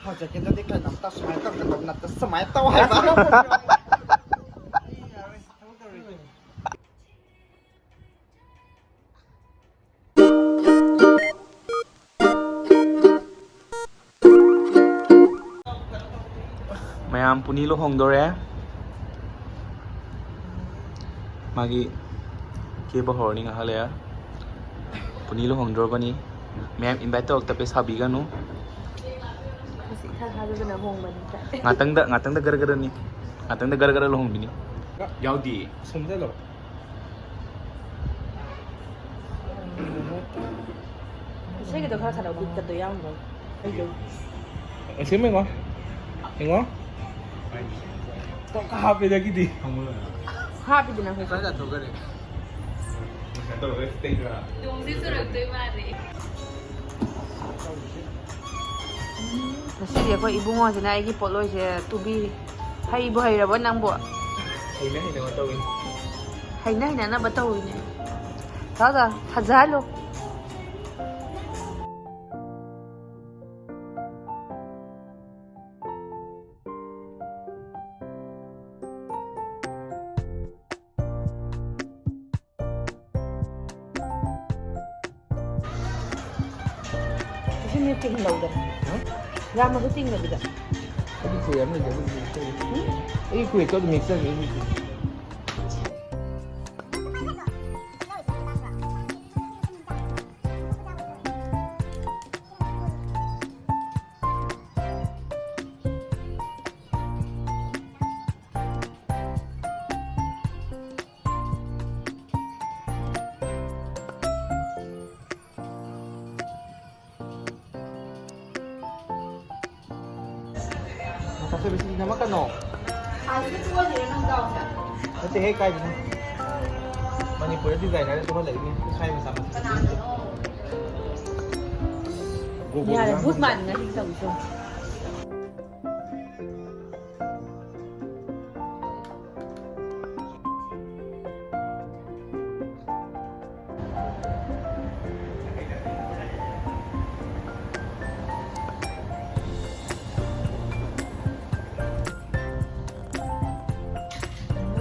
เขาจะกินได้แค่น้ำตาสมัยต้องกระโดดน้ำตาสมัยเต้าให้บ้าง Mayam puni luhongba re magi ke bahor ni ngahale ya puni luhongba bani Mayam invite tok tapi sabi ganu masih kha juga nak hong bani ngatang da gara-gara ni ngatang da gara-gara luhong bini yaudi สมได้หรอ saya kita kha kada bukka to yang baซื้อมั้ยงอเห็นงอต้องข้าวไปได้กี่ดี ha pi dinang ko 맞아 또 그래 또 스테이크라 masih dia ko ibungo sina igi poloi se tubi hai bu hai ra ba nang bo 이네 내가 또 hai na na ba taw ni ta da hazalo Sini ting đâu rồi? Ra mà cái ting là gì vậy? cái gì em này cái quỷ cho mình xem cái gì Kasi bisi naman ka no. Kasi hey kaya din. Manipur designer ito ko lagi ni kaya mo sama. Nhà là bút mặn ngay thì sao vậy?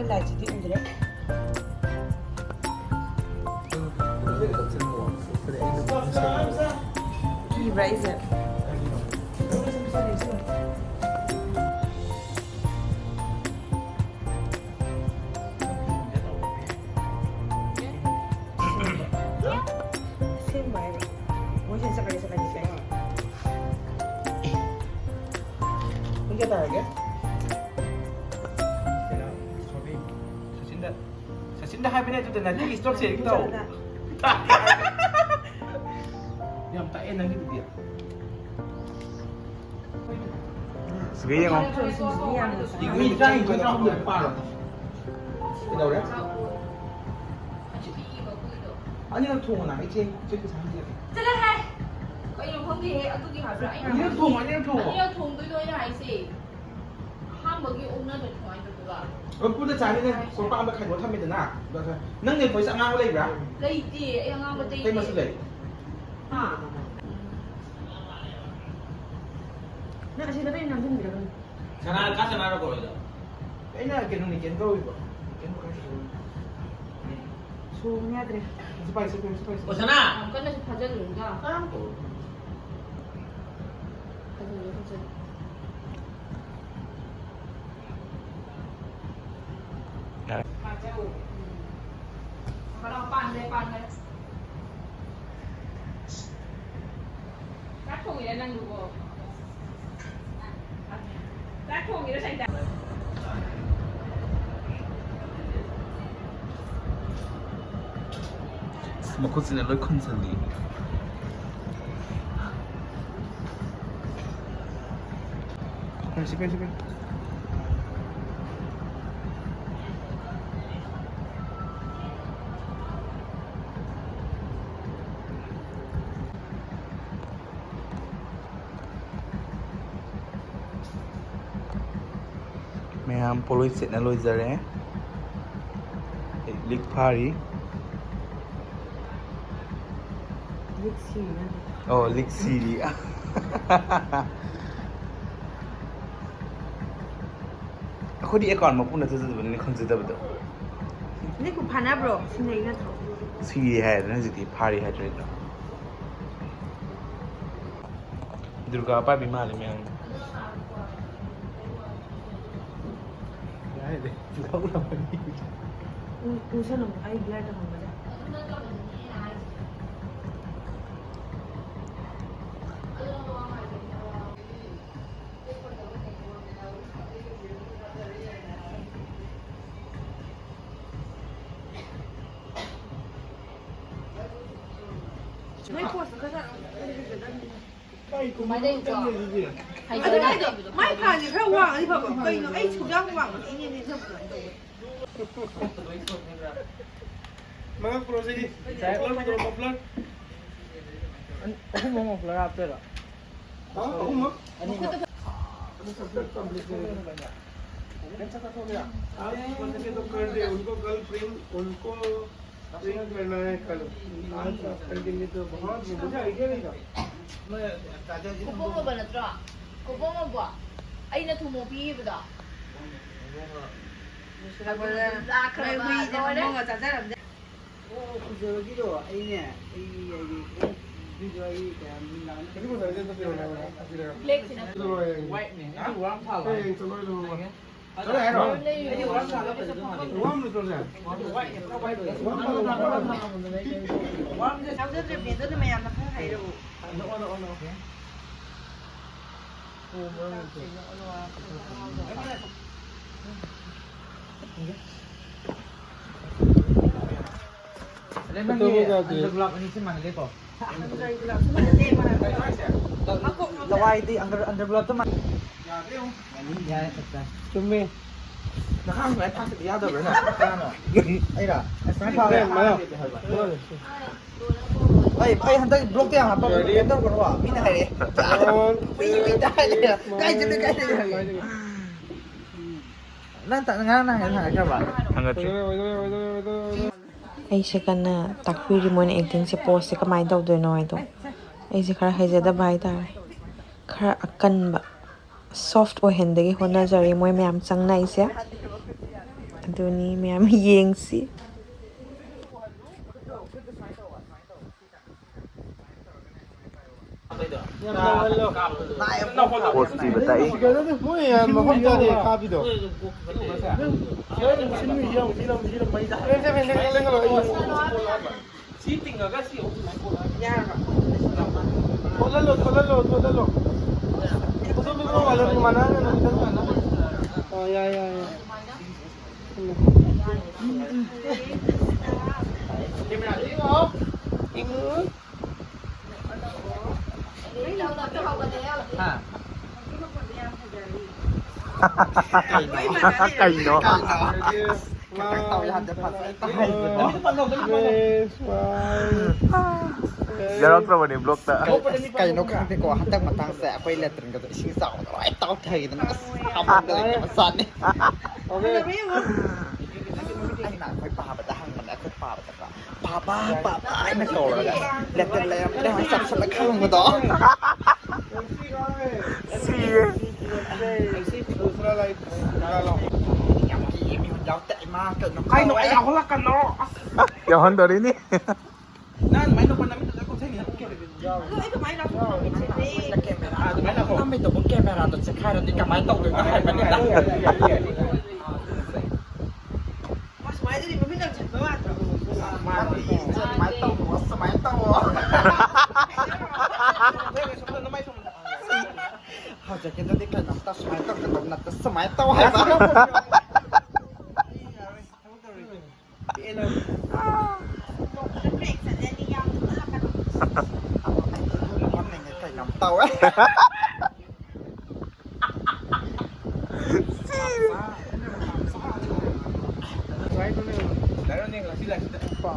Lại chỉ tin gì đấy? Erase it. Same way. Mo siya sa kanya. Hindi ka talaga? Sasinda happy na ito na naging stop siya ito. Yang tak enak gitu dia. sige yang Ini kan itu kan dia par. Ini đâu đấy? Anh nó thùng nào ấy trên cái sáng gì? Chắc là hay. Có yêu không thì hệ, tôi đi hỏi rồi anh. Anh nó thùng, anh nó thùng. Anh yêu thùng tôi là hay gì? Ham một cái ôm nó được thoải được rồi. Cũng đã trái nên số ba mươi khánh có thăm mình thế nào? Nâng người mới sang ngang lấy ra. Lấy gì? Em ngang một tí. Đây mà sẽ lấy. Nah, kasi na rin nandun dito. Sana kasi na ko ito. Kaya na kinong ni Ken Roy ba? Ken ko kasi. So, niya dre. Spicy. Ủa sao nào? Con này phải chân đúng không? Không. Có đâu pan đây. Các thùng này đang đủ không? Các thùng này nó thành đạt. 먹고 쓰는 롤 컨설리 Spicy. Mayam poloi set na loi zare lik pari Liksi na. oh lik siri ꯑꯩꯈꯣꯏꯗꯤ account ꯃꯄꯨꯅ ꯊꯥꯖꯗꯕꯅꯤꯅ ꯈꯪꯖꯗꯕꯗꯣ ꯅ ꯀꯨ ꯐꯥꯅꯕ꯭ꯔꯣ ꯁꯤꯟꯅꯩ ꯅꯠꯇ꯭ꯔꯣ ꯁꯤꯔꯦ ꯍꯥꯏꯗꯅ ꯍꯧꯖꯤꯛꯇꯤ ꯐꯥꯔꯤ ꯍꯥꯏꯗ꯭ꯔꯦꯗꯣ ꯗꯨꯔꯒꯥ ꯄꯥꯏꯕꯤ ꯃꯥꯜꯂꯦ ꯃꯌꯥꯝ ꯄꯨꯁꯅꯨ ꯑꯩ ꯕ꯭ꯂꯔ ꯇꯝꯍꯟꯕꯗ ꯅꯣꯏ ꯄꯣꯁꯇꯨ ꯈꯔ ꯃꯥꯏ ꯈꯥꯁꯦ ꯈꯔ ꯋꯥꯡꯉꯗꯤ ꯐꯕ ꯀꯩꯅꯣ ꯑꯩ ꯁꯨꯛꯌꯥꯝ ꯋꯥꯡꯕꯗꯤ ꯏꯅꯦ Mga prosesi. Ako mo maflar after ah. Ako mo? Ano mo? आज मतलब के तो कर दे उनको कल प्रिंट करना है कल आज कर देंगे तो बहुत मुझे आइडिया नहीं था Kupong ba na tra? Kupong mo ba? Ay natumupi ba da? 저기도 아니네. किसी को सर्जन तो फिर होना है Black sina. तो White ne. Ini warm color. नहीं चलो लो Ini warm color. warm तो है White. White. warm Warm je. ꯌꯥꯎꯖꯗ꯭ꯔꯦ ꯕꯦꯗꯨꯅ ꯃꯌꯥꯝꯅ ꯈꯔ ꯍꯩꯔꯛꯎ Underglove ini sih mana deko? Lawai di underglove tuh mana? Ya, betul. तुम्हें Nakang nggak pas dia ada benar. Ayo, sekarang kalau ay hantay block yang apa? Ito ko wa. Mina hari. Mina hari. Kay jadi kay. Nanta nga ka ba? ꯍꯪꯒꯠꯁꯤ ꯑꯩꯁꯦ ꯀꯟꯅ ꯇꯥꯛꯄꯤꯔꯤ ꯃꯣꯏꯅ ꯑꯦꯛꯇꯤꯡꯁꯦ ꯄꯣꯁꯁꯦ ꯀꯃꯥꯏꯅ ꯇꯧꯗꯣꯏꯅꯣ ꯍꯥꯏꯗꯣ ꯑꯩꯁꯦ ꯈꯔ ꯍꯩꯖꯗꯕ ꯍꯥꯏꯇꯥꯔꯦ ꯈꯔ ꯑꯀꯟꯕ ꯁꯣꯐꯠ ꯑꯣꯏꯍꯟꯕꯒꯤ ꯍꯣꯠꯅꯖꯔꯤ ꯃꯣꯏ ꯃꯌꯥꯝ ꯆꯪꯅꯩꯁꯦ ꯑꯗꯨꯅꯤ ꯃꯌꯥꯝ ꯌꯦꯡꯁꯤ ꯄꯣꯁ ꯄꯤꯕ ꯇꯥꯛꯏ 뭐야 뭐 혼자 돼 카비도 토달로 토달로 말로 만나는 야야야 Kaino. Jarang pernah nih blog tak. Kaino kan ko hatang matang sa ako'y letrin ko ising sa ako ay tao tayo na habang dali ka masan ni. Okay. Ay na ako'y pahabatahan man ako'y pahabata. Papa ay nako letrin lang ay sa lakang mo do. दूसरा light डालो Daw tay ma ka no. Kaino ay ako la ka no Yahan dari ni. Nan may no pa namin ako sa niya. Ay, kumain ako. Sa camera. May na ko. May to camera to sa kaya di ka may to na hay man nila. Mas may din mo binang chat ba? Mati sa may to sa may to. Howจะกินได้กันน้ำตาสมัยต้องกระดมนัดสมัยต้องให้บ้างน้ำเต้าDaron yang sila kita apa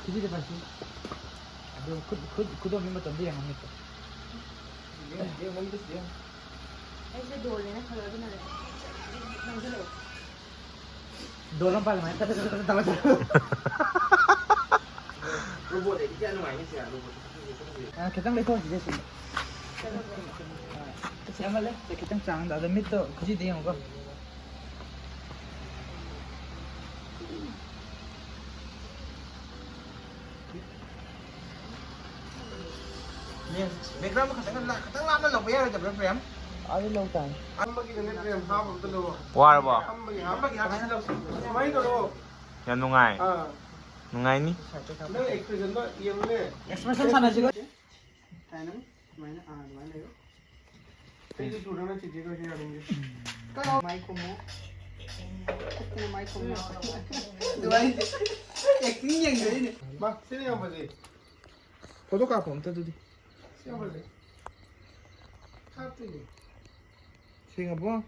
Kiji de pasti. Aduh, kud memang tadi yang itu. dia mau itu dia Ay, sa dole na kala din na. Nang dole. Dolang pala mai. Tama. robot dia ano main sih robot khitang lấy thôi chỉ em lấy khitang trắng đã mít đó cái gì đấy không có background khitang lam na lobby ya jab frame ai lâu tàn ambagi na frame ha bam to lo Warabo. ambagi ha lo mai to lo Yan nungai. Nungai ni. no expression ba yeng le expression sana juga taina mai na mai le cái gì chủ động là chỉ có gì là mình cái máy không mua cái máy không mua được đấy cái kinh nghiệm đấy này bác xin em vào gì photo cardผมtôi đi xin vào gì card đi xin gặp bác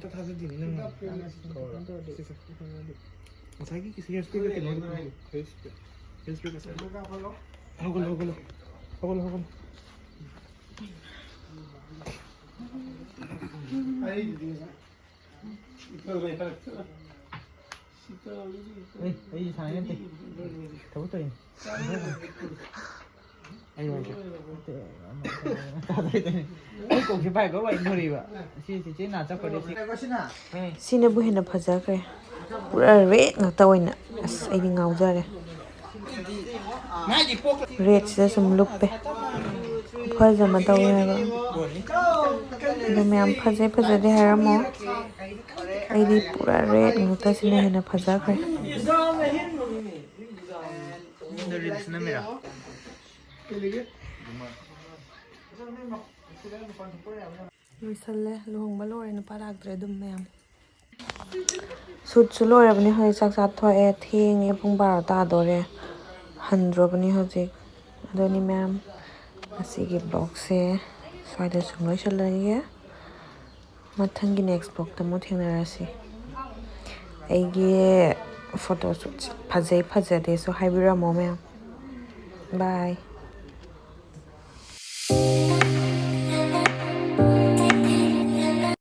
cho thay cái gì nữa mà sai cái gì speaker cái nó cái speaker cái hello Aí, ấy thằng em thì thấu tiền anh nói ấy cũng chỉ phải có vậy thôi mà chỉ nào chắc có đi Sinabu hena phajagre pura red ngata oina as aidi ngaujare red se sum luppe phaja ma tawya ba do myam phaje de haramo aidi pura red ngata sine hena phajagre loisalle luhongba lore na parakdre dum myam sut su loirabani hoi chak chat thoe thenge pung 12 ta dore handrobani hojik adoni myam asigi blog se swaida sungloi chalaiye mathangi next blog tamo thengnarasi aigi photo shoot phajai phajade so haibiramo myam bye